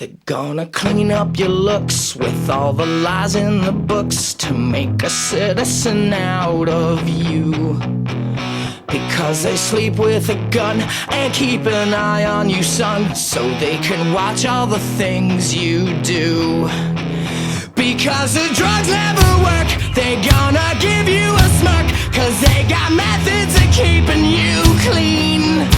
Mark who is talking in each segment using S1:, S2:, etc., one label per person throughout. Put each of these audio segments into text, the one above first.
S1: They're gonna clean up your looks with all the lies in the books to make a citizen out of you. Because they sleep with a gun and keep an eye on you, son, so they can watch all the things you do. Because the drugs never work, they gonna give you a smirk, cause they got methods of keeping you clean.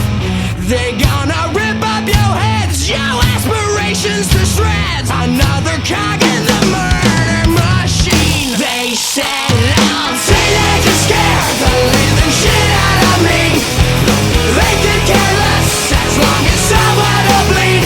S1: They gonna rip up your heads, your aspirations to shreds, another cog in the murder machine. They said I'll teenagers scare the living shit out of me. They could care less as long as someone will bleed.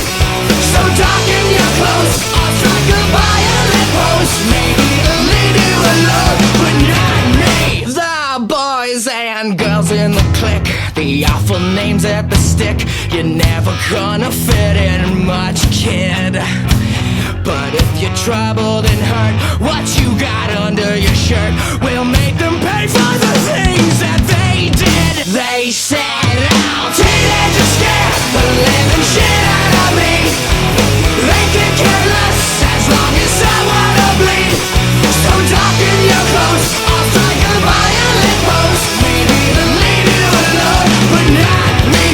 S1: So darken your clothes or strike a violent pose. Maybe it'll leave you alone, but not me. The boys and girls in the clique, the awful names at the stick. You're never gonna fit in much, kid. But if you're troubled and hurt, what you got under your shirt will make them pay for the things that they did. They said, "I'll teenagers scare the living shit out of me. They can care less as long as someone will bleed. So darken your clothes or strike a violent pose. Maybe it'll leave you alone, but not me."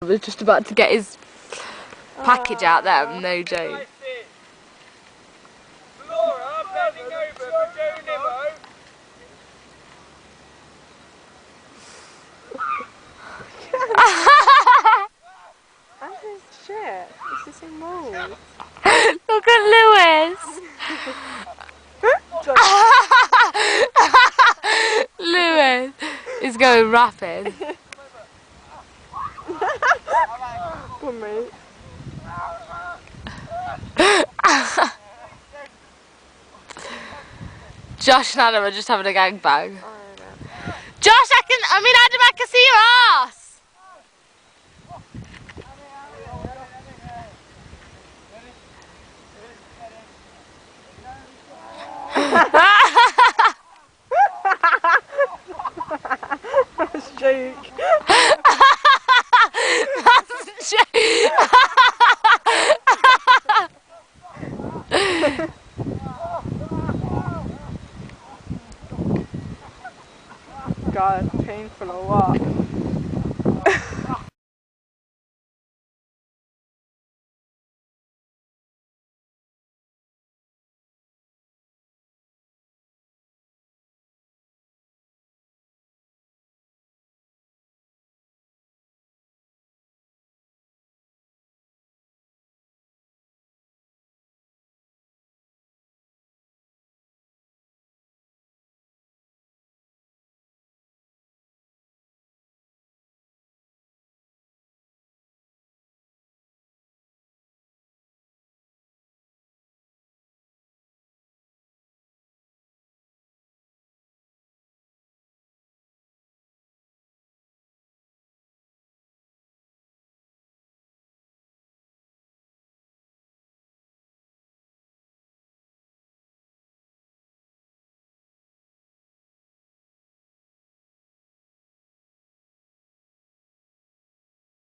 S2: I was just about to get his package out there, no joke.
S3: Laura, bending over for Joe Nimmo.
S4: That's his shit. It's the same mold.
S2: Look at Lewis! Lewis is going rapid.
S4: Come on, mate.
S2: Josh and Adam are just having a gangbang. Josh, Adam, I can see your ass!
S4: That's a joke.
S2: That's a joke!
S4: God, it's painful or what?